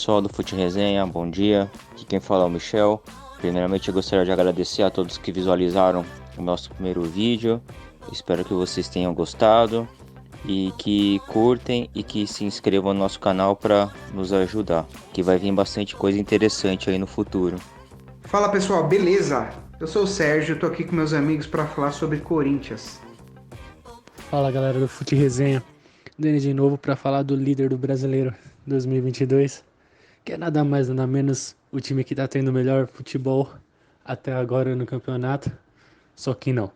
pessoal do Fute Resenha, bom dia. Aqui quem fala é o Michel. Primeiramente eu gostaria de agradecer a todos que visualizaram o nosso primeiro vídeo. Espero que vocês tenham gostado e que curtem e que se inscrevam no nosso canal para nos ajudar, que vai vir bastante coisa interessante aí no futuro. Fala pessoal, beleza? Eu sou o Sérgio, tô aqui com meus amigos para falar sobre Corinthians. Fala galera do Fute Resenha, Dani de novo para falar do líder do Brasileiro 2022, que é nada mais nada menos o time que tá tendo o melhor futebol até agora no campeonato, só que não.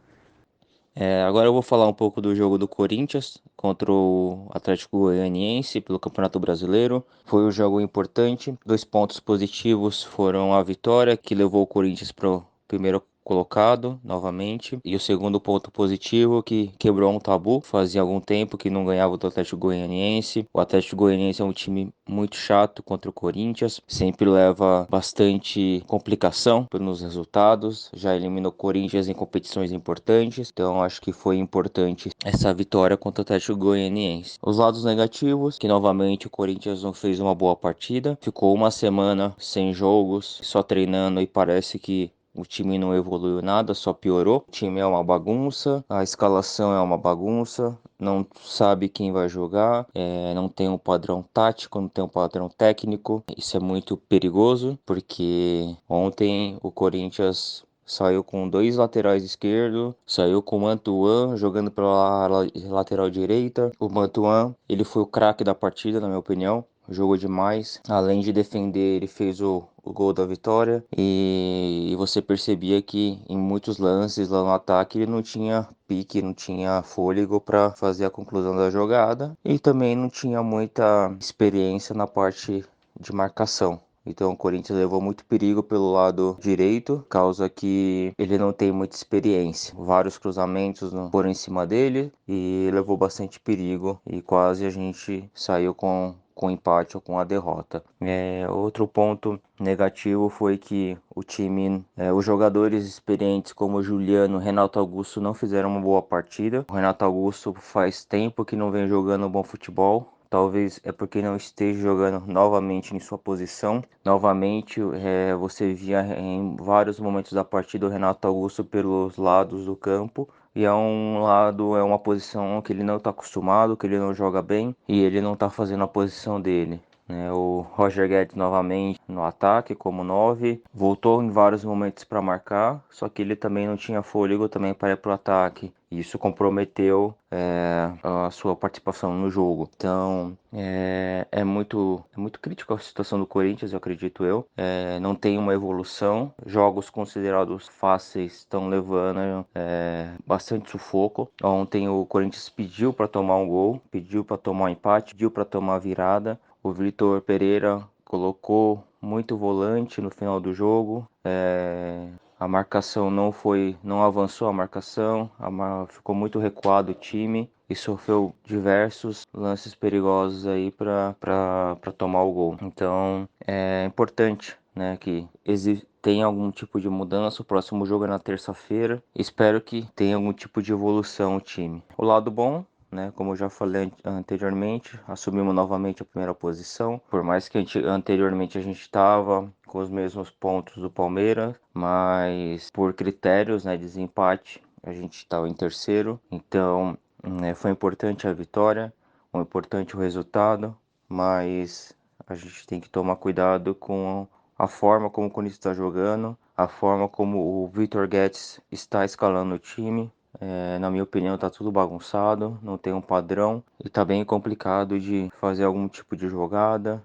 Agora eu vou falar um pouco do jogo do Corinthians contra o Atlético Goianiense pelo Campeonato Brasileiro. Foi um jogo importante. 2 pontos positivos foram a vitória, que levou o Corinthians para o primeiro colocado novamente, e o segundo ponto positivo que quebrou um tabu. Fazia algum tempo que não ganhava do Atlético Goianiense. O Atlético Goianiense é um time muito chato contra o Corinthians, sempre leva bastante complicação nos resultados, já eliminou o Corinthians em competições importantes, então acho que foi importante essa vitória contra o Atlético Goianiense. Os lados negativos, que novamente o Corinthians não fez uma boa partida, ficou uma semana sem jogos, só treinando, e parece que o time não evoluiu nada, só piorou. O time é uma bagunça, a escalação é uma bagunça, não sabe quem vai jogar, não tem um padrão tático, não tem um padrão técnico. Isso é muito perigoso, porque ontem o Corinthians saiu com 2 laterais esquerdos, saiu com o Mantuan jogando pela lateral direita. O Mantuan, ele foi o craque da partida, na minha opinião. Jogou demais. Além de defender, ele fez o gol da vitória. E você percebia que em muitos lances lá no ataque ele não tinha pique, não tinha fôlego para fazer a conclusão da jogada. E também não tinha muita experiência na parte de marcação. Então o Corinthians levou muito perigo pelo lado direito, causa que ele não tem muita experiência. Vários cruzamentos foram em cima dele e levou bastante perigo, e quase a gente saiu com empate ou com a derrota. Outro ponto negativo foi que o time, os jogadores experientes como o Juliano e Renato Augusto não fizeram uma boa partida. O Renato Augusto faz tempo que não vem jogando um bom futebol. Talvez é porque não esteja jogando novamente em sua posição. Novamente, você via em vários momentos da partida o Renato Augusto pelos lados do campo. E é uma posição que ele não está acostumado, que ele não joga bem e ele não está fazendo a posição dele. O Roger Guedes novamente no ataque como 9, voltou em vários momentos para marcar, só que ele também não tinha fôlego também para ir para o ataque. Isso comprometeu a sua participação no jogo. Então é muito crítico a situação do Corinthians, eu acredito eu. Não tem uma evolução. Jogos considerados fáceis estão levando bastante sufoco. Ontem o Corinthians pediu para tomar um gol, pediu para tomar um empate, pediu para tomar virada. O Vitor Pereira colocou muito volante no final do jogo. A marcação não avançou a marcação, ficou muito recuado o time e sofreu diversos lances perigosos aí para tomar o gol. Então é importante, né, que tenha algum tipo de mudança. O próximo jogo é na terça-feira. Espero que tenha algum tipo de evolução o time. O lado bom, né, como eu já falei anteriormente, assumimos novamente a primeira posição. Por mais que anteriormente a gente estava com os mesmos pontos do Palmeiras, mas por critérios, né, de desempate, a gente estava em terceiro. Então, foi importante a vitória, foi importante o resultado, mas a gente tem que tomar cuidado com a forma como o Corinthians está jogando, a forma como o Vitor Guedes está escalando o time. Na minha opinião, tá tudo bagunçado, não tem um padrão e tá bem complicado de fazer algum tipo de jogada.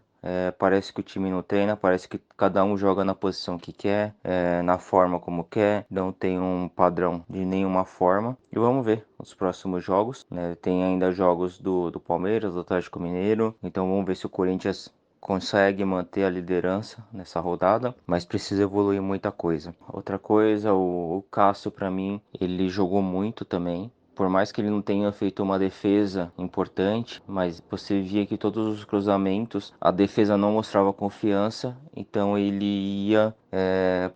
Parece que o time não treina, parece que cada um joga na posição que quer, na forma como quer, não tem um padrão de nenhuma forma. E vamos ver os próximos jogos, né? Tem ainda jogos do Palmeiras, do Atlético Mineiro, então vamos ver se o Corinthians consegue manter a liderança nessa rodada, mas precisa evoluir muita coisa. Outra coisa, o Cássio, para mim, ele jogou muito também. Por mais que ele não tenha feito uma defesa importante, mas você via que todos os cruzamentos, a defesa não mostrava confiança, então ele ia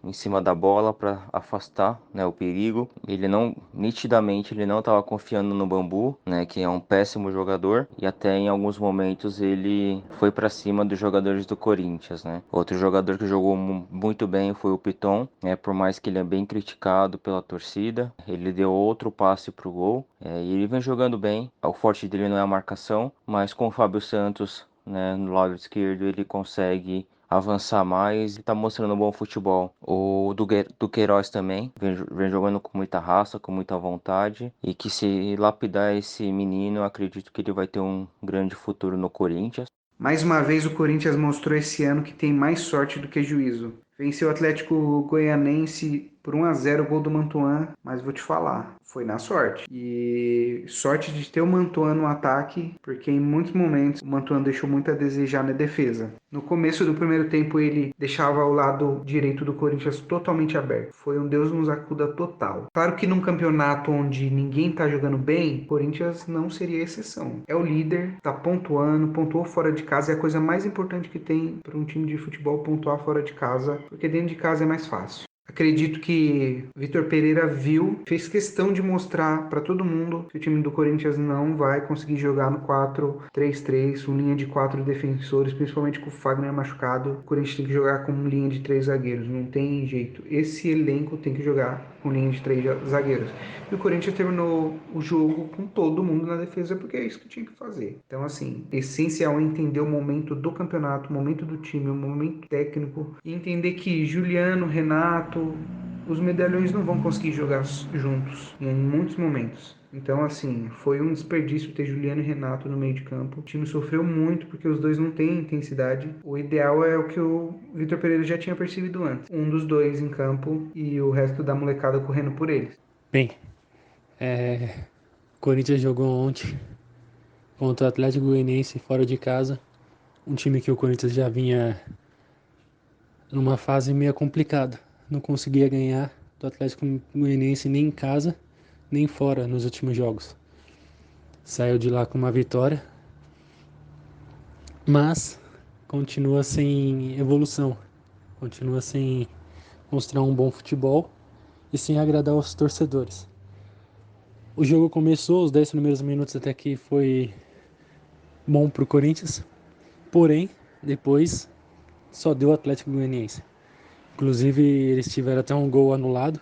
em cima da bola para afastar, né, o perigo. Ele não, nitidamente, ele não estava confiando no Bambu, né, que é um péssimo jogador, e até em alguns momentos ele foi para cima dos jogadores do Corinthians, né. Outro jogador que jogou muito bem foi o Piton, né, por mais que ele é bem criticado pela torcida, ele deu outro passe pro gol, e ele vem jogando bem. O forte dele não é a marcação, mas com o Fábio Santos, né, no lado esquerdo, ele consegue avançar mais e tá mostrando um bom futebol. O do Queiroz também vem jogando com muita raça, com muita vontade, e que se lapidar esse menino, eu acredito que ele vai ter um grande futuro no Corinthians. Mais uma vez o Corinthians mostrou esse ano que tem mais sorte do que juízo. Venceu o Atlético Goianense por 1-0, o gol do Mantuan, mas vou te falar, foi na sorte. E sorte de ter o Mantuan no ataque, porque em muitos momentos o Mantuan deixou muito a desejar na defesa. No começo do primeiro tempo ele deixava o lado direito do Corinthians totalmente aberto. Foi um Deus nos acuda total. Claro que num campeonato onde ninguém tá jogando bem, o Corinthians não seria exceção. É o líder, tá pontuando, pontuou fora de casa, é a coisa mais importante que tem para um time de futebol pontuar fora de casa, porque dentro de casa é mais fácil. Acredito que Vitor Pereira viu, fez questão de mostrar para todo mundo que o time do Corinthians não vai conseguir jogar no 4-3-3, uma linha de 4 defensores, principalmente com o Fagner machucado. O Corinthians tem que jogar com linha de 3 zagueiros, não tem jeito. Esse elenco tem que jogar com linha de 3 zagueiros. E o Corinthians terminou o jogo com todo mundo na defesa, porque é isso que tinha que fazer. Então, assim, essencial é entender o momento do campeonato, o momento do time, o momento técnico, e entender que Juliano, Renato, os medalhões não vão conseguir jogar juntos em muitos momentos. Então, assim, foi um desperdício ter Juliano e Renato no meio de campo. O time sofreu muito porque os dois não têm intensidade. O ideal é o que o Vitor Pereira já tinha percebido antes. Um dos dois em campo e o resto da molecada correndo por eles. Bem, o Corinthians jogou ontem contra o Atlético Goianiense fora de casa. Um time que o Corinthians já vinha numa fase meio complicada. Não conseguia ganhar do Atlético Goianiense nem em casa, nem fora nos últimos jogos. Saiu de lá com uma vitória, mas continua sem evolução, continua sem mostrar um bom futebol e sem agradar os torcedores. O jogo começou, os 10 primeiros minutos até que foi bom pro Corinthians, porém, depois só deu o Atlético Goianiense. Inclusive, eles tiveram até um gol anulado,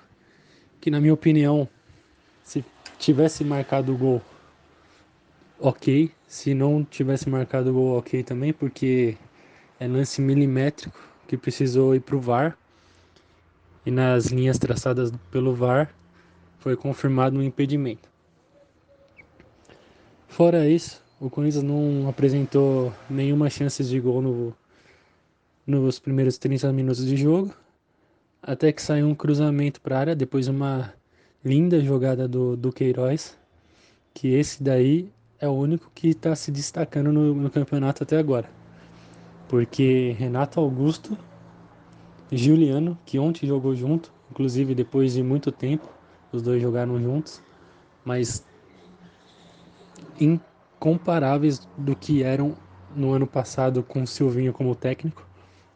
que na minha opinião, se tivesse marcado o gol, ok. Se não tivesse marcado o gol, ok também, porque é lance milimétrico que precisou ir pro VAR. E nas linhas traçadas pelo VAR, foi confirmado um impedimento. Fora isso, o Corinthians não apresentou nenhuma chance de gol nos primeiros 30 minutos de jogo, até que saiu um cruzamento para a área, depois uma linda jogada do Queiroz, que esse daí é o único que está se destacando no campeonato até agora. Porque Renato Augusto e Juliano, que ontem jogou junto, inclusive depois de muito tempo, os dois jogaram juntos, mas incomparáveis do que eram no ano passado com o Silvinho como técnico.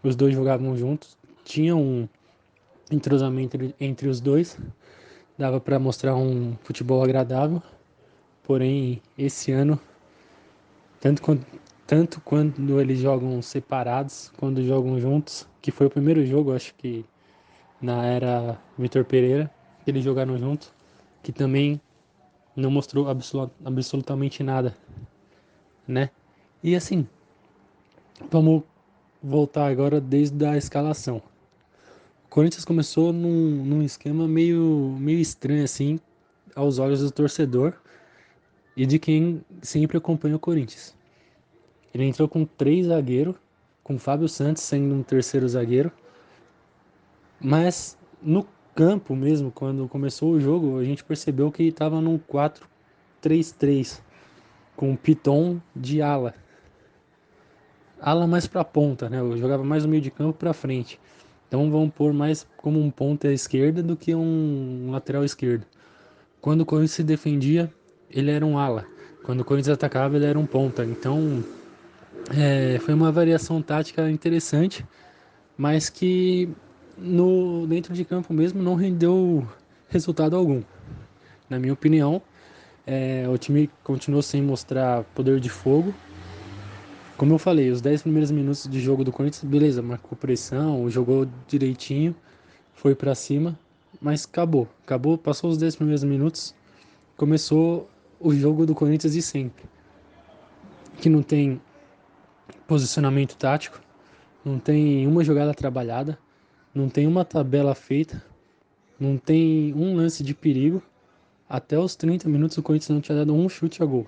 Os dois jogavam juntos, tinham um entrosamento entre os dois, dava para mostrar um futebol agradável. Porém, esse ano, tanto quando eles jogam separados, quando jogam juntos, que foi o primeiro jogo, acho que na era Vitor Pereira, que eles jogaram juntos, que também não mostrou absolutamente nada, né? E assim, vamos voltar agora desde a escalação. O Corinthians começou num esquema meio estranho, assim, aos olhos do torcedor e de quem sempre acompanha o Corinthians. Ele entrou com 3 zagueiros, com Fábio Santos sendo um terceiro zagueiro, mas no campo mesmo, quando começou o jogo, a gente percebeu que estava num 4-3-3, com o Piton de ala. Ala mais para ponta, né? Eu jogava mais no meio de campo para frente. Então vamos pôr mais como um ponta esquerda do que um lateral esquerdo. quando o Corinthians se defendia, ele era um ala. Quando o Corinthians atacava, ele era um ponta. Então, foi uma variação tática interessante, mas que dentro de campo mesmo não rendeu resultado algum. Na minha opinião, o time continuou sem mostrar poder de fogo. Como eu falei, os 10 primeiros minutos de jogo do Corinthians, beleza, marcou pressão, jogou direitinho, foi pra cima, mas acabou. Acabou, passou os 10 primeiros minutos, começou o jogo do Corinthians de sempre. Que não tem posicionamento tático, não tem uma jogada trabalhada, não tem uma tabela feita, não tem um lance de perigo. Até os 30 minutos o Corinthians não tinha dado um chute a gol.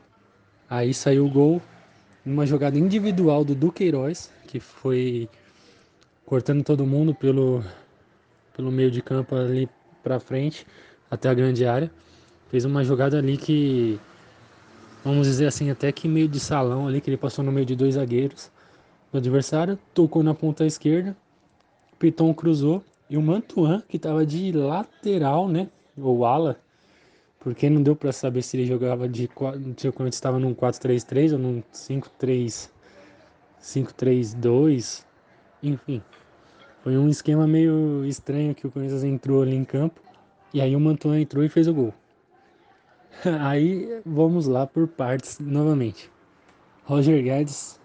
Aí saiu o gol numa jogada individual do Duqueiroz, que foi cortando todo mundo pelo meio de campo ali pra frente, até a grande área. Fez uma jogada ali que, vamos dizer assim, até que meio de salão ali, que ele passou no meio de dois zagueiros do adversário, tocou na ponta esquerda, Piton cruzou, e o Mantuan, que estava de lateral, né, ou ala, porque não deu para saber se ele jogava quando estava num 4-3-3 ou num 5-3-2, enfim. Foi um esquema meio estranho que o Corinthians entrou ali em campo, e aí o Mantuan entrou e fez o gol. Aí vamos lá por partes novamente. Roger Guedes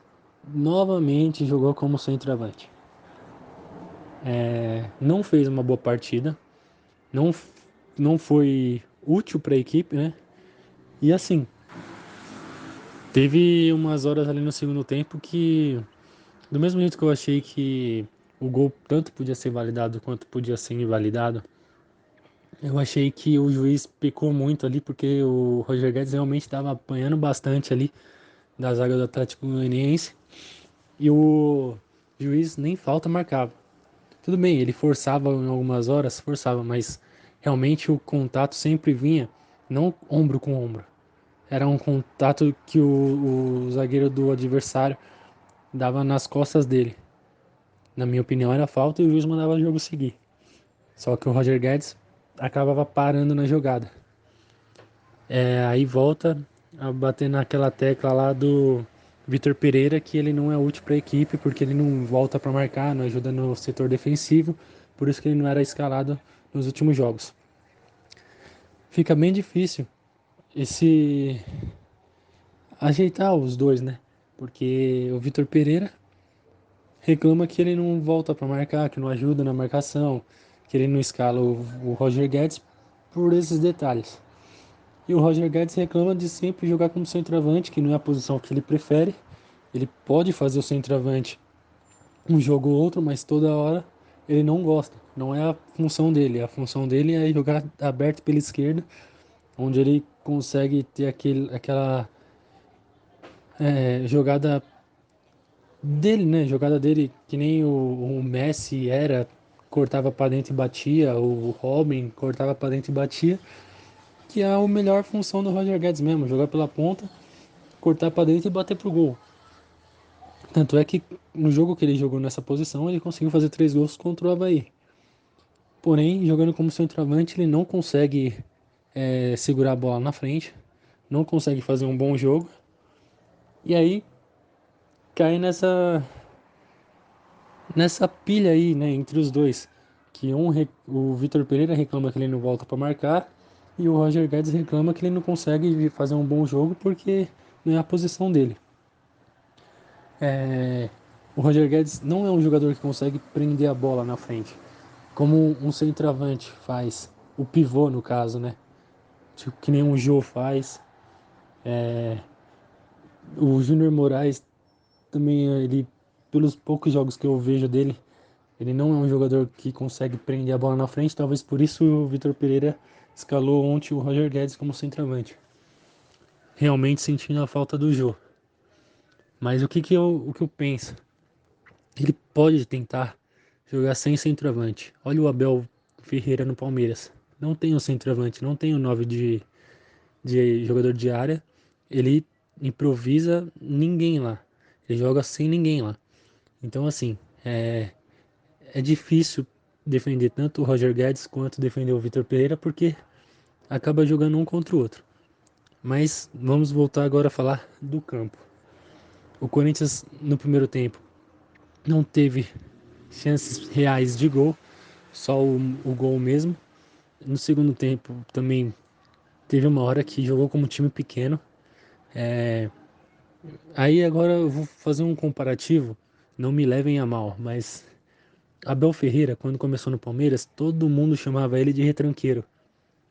novamente jogou como centroavante. Não fez uma boa partida, não, não foi útil para a equipe, né? E assim, teve umas horas ali no segundo tempo que, do mesmo jeito que eu achei que o gol tanto podia ser validado quanto podia ser invalidado, eu achei que o juiz pecou muito ali, porque o Roger Guedes realmente estava apanhando bastante ali da zaga do Atlético Goianiense e o juiz nem falta marcava. Tudo bem, ele forçava em algumas horas, forçava, mas realmente o contato sempre vinha, não ombro com ombro. Era um contato que o zagueiro do adversário dava nas costas dele. Na minha opinião, era falta e o juiz mandava o jogo seguir. Só que o Roger Guedes acabava parando na jogada. Aí volta a bater naquela tecla lá do Vitor Pereira, que ele não é útil para a equipe, porque ele não volta para marcar, não ajuda no setor defensivo, por isso que ele não era escalado nos últimos jogos. Fica bem difícil esse ajeitar os dois, né? Porque o Vitor Pereira reclama que ele não volta para marcar, que não ajuda na marcação, que ele não escala o Roger Guedes por esses detalhes. E o Roger Guedes reclama de sempre jogar como centroavante, que não é a posição que ele prefere. Ele pode fazer o centroavante um jogo ou outro, mas toda hora ele não gosta. Não é a função dele. A função dele é jogar aberto pela esquerda, onde ele consegue ter aquela jogada dele, né? Jogada dele que nem o Messi era, cortava para dentro e batia, o Robin cortava para dentro e batia, que é a melhor função do Roger Guedes mesmo, jogar pela ponta, cortar para dentro e bater pro gol. Tanto é que no jogo que ele jogou nessa posição, ele conseguiu fazer 3 gols contra o Avaí. Porém, jogando como centroavante, ele não consegue segurar a bola na frente, não consegue fazer um bom jogo. E aí cai nessa pilha aí, né, entre os dois. Que o Vitor Pereira reclama que ele não volta para marcar e o Roger Guedes reclama que ele não consegue fazer um bom jogo porque não é a posição dele. O Roger Guedes não é um jogador que consegue prender a bola na frente, como um centroavante faz, o pivô no caso, né? Tipo, que nem um Jô faz. O Júnior Moraes também, ele, pelos poucos jogos que eu vejo dele, ele não é um jogador que consegue prender a bola na frente, talvez por isso o Vitor Pereira escalou ontem o Roger Guedes como centroavante. Realmente sentindo a falta do Jô. Mas o que eu penso? Ele pode tentar jogar sem centroavante. Olha o Abel Ferreira no Palmeiras. Não tem o centroavante, não tem o 9 de jogador de área. Ele improvisa ninguém lá. Ele joga sem ninguém lá. Então, assim, é difícil defender tanto o Roger Guedes quanto defender o Vitor Pereira, porque acaba jogando um contra o outro. Mas vamos voltar agora a falar do campo. O Corinthians no primeiro tempo não teve chances reais de gol, só o gol mesmo. No segundo tempo também teve uma hora que jogou como time pequeno. Aí agora eu vou fazer um comparativo, não me levem a mal, mas Abel Ferreira, quando começou no Palmeiras, todo mundo chamava ele de retranqueiro.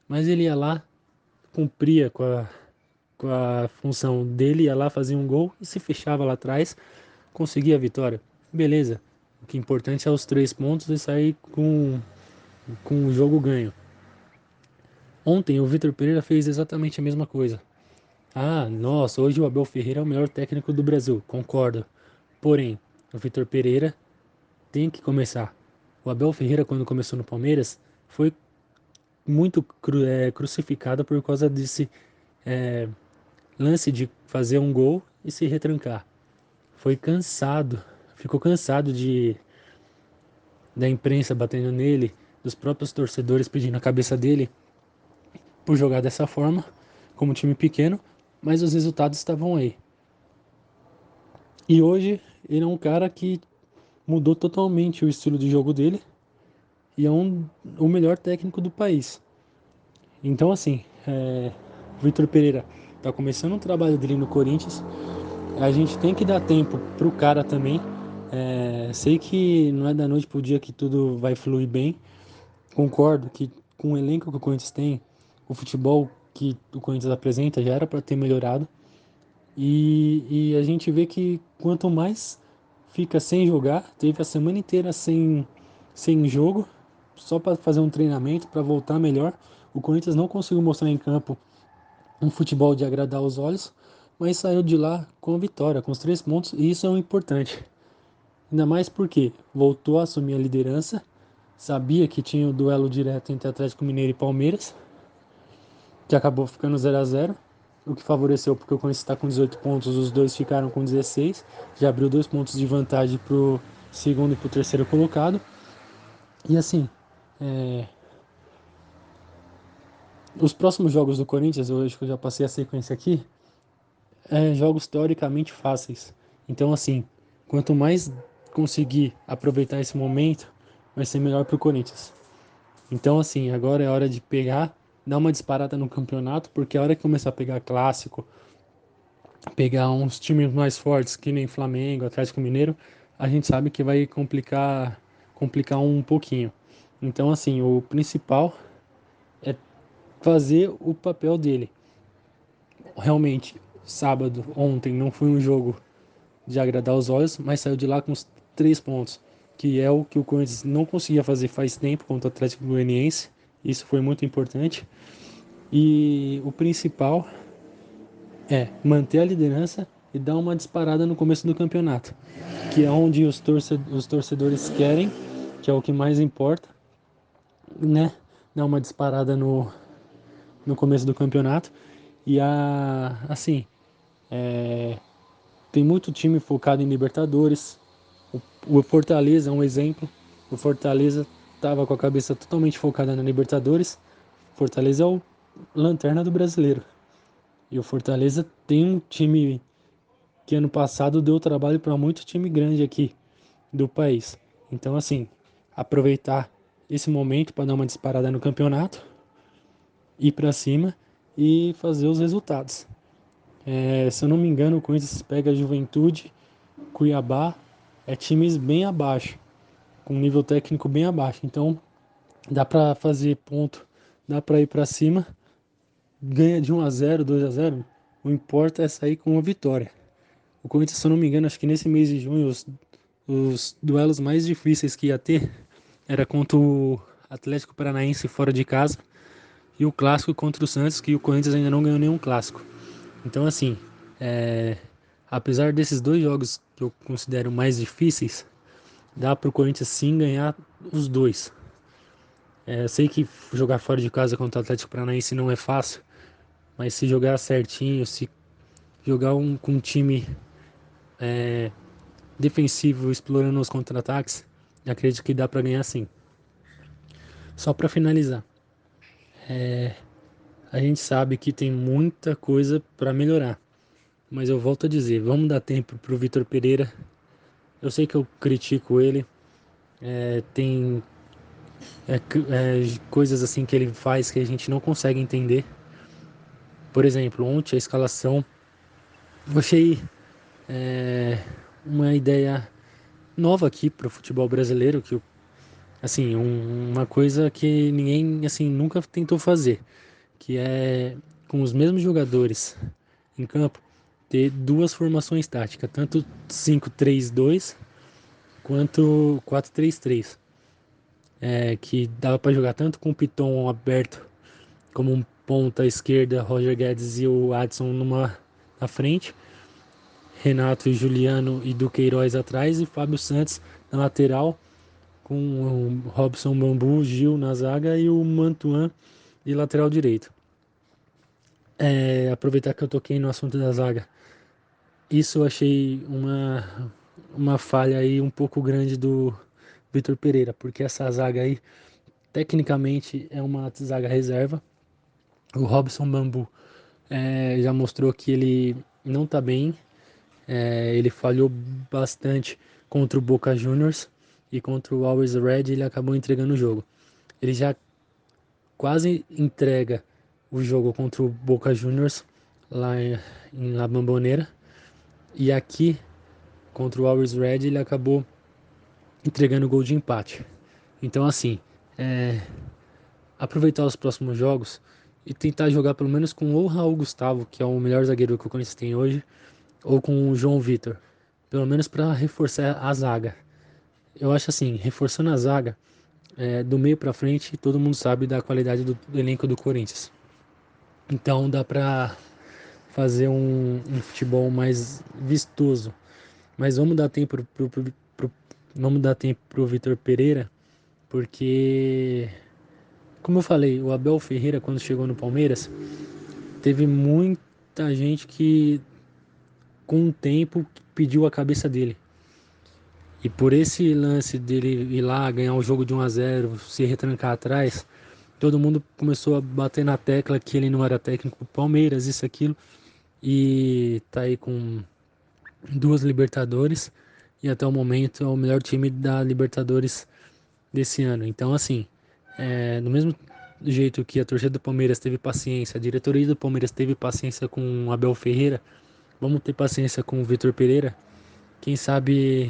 Mas ele ia lá, cumpria com a função dele, ia lá, fazia um gol e se fechava lá atrás, conseguia a vitória. Beleza, o que é importante é os 3 pontos e sair com o jogo ganho. Ontem o Vitor Pereira fez exatamente a mesma coisa. Ah, nossa, hoje o Abel Ferreira é o melhor técnico do Brasil, concordo. Porém, o Vitor Pereira tem que começar. O Abel Ferreira, quando começou no Palmeiras, foi muito crucificado por causa desse é, lance de fazer um gol e se retrancar. Foi cansado, ficou cansado da imprensa batendo nele, dos próprios torcedores pedindo a cabeça dele por jogar dessa forma, como time pequeno, mas os resultados estavam aí. E hoje ele é um cara que mudou totalmente o estilo de jogo dele e é o melhor técnico do país. Então, assim, o Vitor Pereira tá começando o trabalho dele no Corinthians. A gente tem que dar tempo pro cara também. Sei que não é da noite pro dia que tudo vai fluir bem. Concordo que com o elenco que o Corinthians tem, o futebol que o Corinthians apresenta já era para ter melhorado. E a gente vê que quanto mais fica sem jogar, teve a semana inteira sem jogo, só para fazer um treinamento, para voltar melhor. O Corinthians não conseguiu mostrar em campo um futebol de agradar os olhos, mas saiu de lá com a vitória, com os 3 pontos, e isso é o importante. Ainda mais porque voltou a assumir a liderança, sabia que tinha o duelo direto entre Atlético Mineiro e Palmeiras, que acabou ficando 0-0, o que favoreceu porque o Corinthians está com 18 pontos, os dois ficaram com 16, já abriu 2 pontos de vantagem para o segundo e para o terceiro colocado. E assim, os próximos jogos do Corinthians, eu acho que eu já passei a sequência aqui, jogos teoricamente fáceis. Então assim, quanto mais conseguir aproveitar esse momento, vai ser melhor para o Corinthians. Então assim, agora é hora de pegar, dar uma disparada no campeonato, porque a hora que começar a pegar clássico, pegar uns times mais fortes, que nem Flamengo, Atlético Mineiro, a gente sabe que vai complicar um pouquinho. Então, assim, o principal é fazer o papel dele. Realmente, sábado, ontem, não foi um jogo de agradar os olhos, mas saiu de lá com os 3 pontos, que é o que o Corinthians não conseguia fazer faz tempo contra o Atlético Goianiense. Isso foi muito importante. E o principal é manter a liderança e dar uma disparada no começo do campeonato, que é onde os torcedores querem, que é o que mais importa, né? Dar uma disparada no começo do campeonato. E assim, tem muito time focado em Libertadores. O Fortaleza é um exemplo. O Fortaleza estava com a cabeça totalmente focada na Libertadores. Fortaleza é o lanterna do brasileiro. E o Fortaleza tem um time que ano passado deu trabalho para muito time grande aqui do país. Então, assim, aproveitar esse momento para dar uma disparada no campeonato, ir para cima e fazer os resultados. Se eu não me engano, o Corinthians pega a Juventude, Cuiabá, times bem abaixo, com um nível técnico bem abaixo. Então, dá para fazer ponto, dá para ir para cima, ganha de 1-0, 2-0. O importa é sair com uma vitória. O Corinthians, se eu não me engano, acho que nesse mês de junho, os duelos mais difíceis que ia ter era contra o Atlético Paranaense fora de casa e o clássico contra o Santos, que o Corinthians ainda não ganhou nenhum clássico. Então, assim, apesar desses 2 jogos que eu considero mais difíceis, dá para o Corinthians sim ganhar os dois. Eu sei que jogar fora de casa contra o Atlético Paranaense não é fácil, mas se jogar certinho, se jogar com um time defensivo explorando os contra-ataques, acredito que dá para ganhar sim. Só para finalizar, A gente sabe que tem muita coisa para melhorar, mas eu volto a dizer, vamos dar tempo pro Vitor Pereira. Eu sei que eu critico ele, tem coisas assim que ele faz que a gente não consegue entender. Por exemplo, ontem a escalação, eu achei uma ideia nova aqui para o futebol brasileiro, que assim, uma coisa que ninguém assim nunca tentou fazer, que é com os mesmos jogadores em campo ter duas formações táticas, tanto 5-3-2 quanto 4-3-3, que dava para jogar tanto com o Piton aberto como um ponta esquerda, Roger Guedes e o Adson na frente, Renato e Juliano e Duqueiroz atrás e Fábio Santos na lateral, com o Robson Bambu, Gil na zaga e o Mantuan de lateral direito. Aproveitar que eu toquei no assunto da zaga, isso eu achei uma falha aí um pouco grande do Vitor Pereira, porque essa zaga aí tecnicamente é uma zaga reserva. O Robson Bambu já mostrou que ele não está bem. Ele falhou bastante contra o Boca Juniors e contra o Always Red ele acabou entregando o jogo. Ele já quase entrega o jogo contra o Boca Juniors lá em La Bombonera, e aqui contra o Always Red ele acabou entregando o gol de empate. Então assim, aproveitar os próximos jogos e tentar jogar pelo menos com o Raul Gustavo, que é o melhor zagueiro que o Corinthians tem hoje, ou com o João Vitor, pelo menos para reforçar a zaga. Eu acho assim, reforçando a zaga, do meio para frente, todo mundo sabe da qualidade do elenco do Corinthians. Então dá para fazer um futebol mais vistoso. Mas vamos dar tempo vamos dar tempo pro Vitor Pereira, porque como eu falei, o Abel Ferreira quando chegou no Palmeiras, teve muita gente que com o tempo pediu a cabeça dele. E por esse lance dele ir lá ganhar o jogo de 1-0, se retrancar atrás, todo mundo começou a bater na tecla que ele não era técnico do Palmeiras, isso, aquilo. E tá aí com 2 Libertadores e até o momento é o melhor time da Libertadores desse ano. Então, assim, do mesmo jeito que a torcida do Palmeiras teve paciência, a diretoria do Palmeiras teve paciência com o Abel Ferreira, vamos ter paciência com o Vitor Pereira. Quem sabe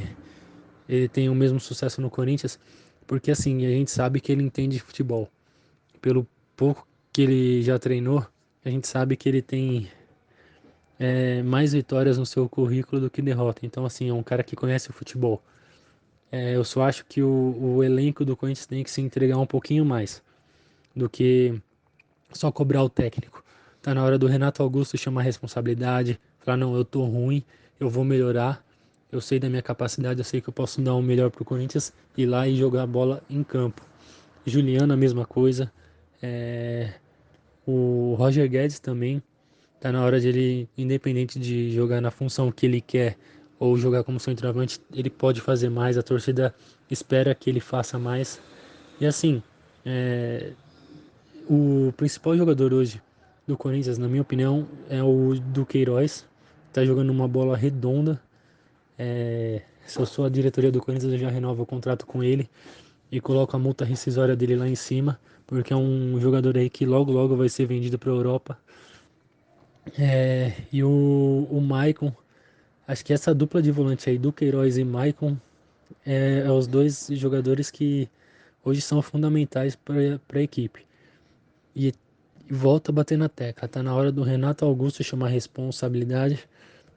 ele tem o mesmo sucesso no Corinthians, porque assim, a gente sabe que ele entende de futebol. Pelo pouco que ele já treinou, a gente sabe que ele tem mais vitórias no seu currículo do que derrota. Então, assim, é um cara que conhece o futebol. Eu só acho que o elenco do Corinthians tem que se entregar um pouquinho mais do que só cobrar o técnico. Tá na hora do Renato Augusto chamar a responsabilidade, falar, não, eu tô ruim, eu vou melhorar, eu sei da minha capacidade, eu sei que eu posso dar o melhor pro Corinthians, ir lá e jogar a bola em campo. Juliano, a mesma coisa. O Roger Guedes também, tá na hora de ele, independente de jogar na função que ele quer ou jogar como centroavante, ele pode fazer mais, a torcida espera que ele faça mais. E assim, o principal jogador hoje do Corinthians, na minha opinião, é o Duqueiroz. Tá jogando uma bola redonda. Se eu sou a diretoria do Corinthians, eu já renovo o contrato com ele e coloco a multa rescisória dele lá em cima, porque é um jogador aí que logo logo vai ser vendido para a Europa. E o Maicon, acho que essa dupla de volante aí, Duqueiroz e Maicon, é os dois jogadores que hoje são fundamentais para a equipe. E volta a bater na tecla. Tá na hora do Renato Augusto chamar responsabilidade.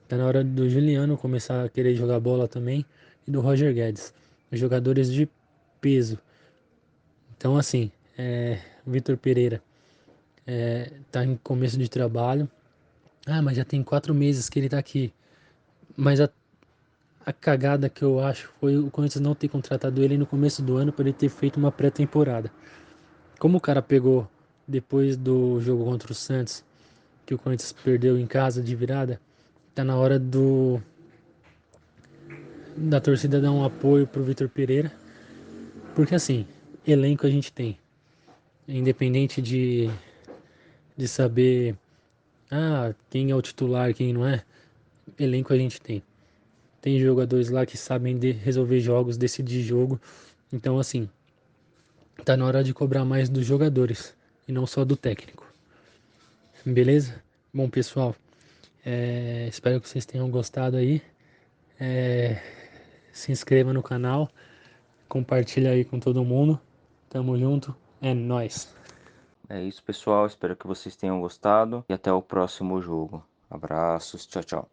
Tá na hora do Juliano começar a querer jogar bola também. E do Roger Guedes. Jogadores de peso. Então, assim, Vitor Pereira tá em começo de trabalho. Ah, mas já tem 4 meses que ele tá aqui. Mas a cagada que eu acho foi o Corinthians não ter contratado ele no começo do ano para ele ter feito uma pré-temporada. Como o cara pegou depois do jogo contra o Santos, que o Corinthians perdeu em casa de virada, tá na hora da torcida dar um apoio pro Vitor Pereira, porque assim, elenco a gente tem, independente de saber quem é o titular, quem não é. Elenco a gente tem. Tem jogadores lá que sabem resolver jogos, decidir jogo. Então, assim, tá na hora de cobrar mais dos jogadores e não só do técnico. Beleza? Bom, pessoal, espero que vocês tenham gostado aí. Se inscreva no canal, compartilha aí com todo mundo. Tamo junto, é nóis. É isso, pessoal. Espero que vocês tenham gostado e até o próximo jogo. Abraços, tchau, tchau.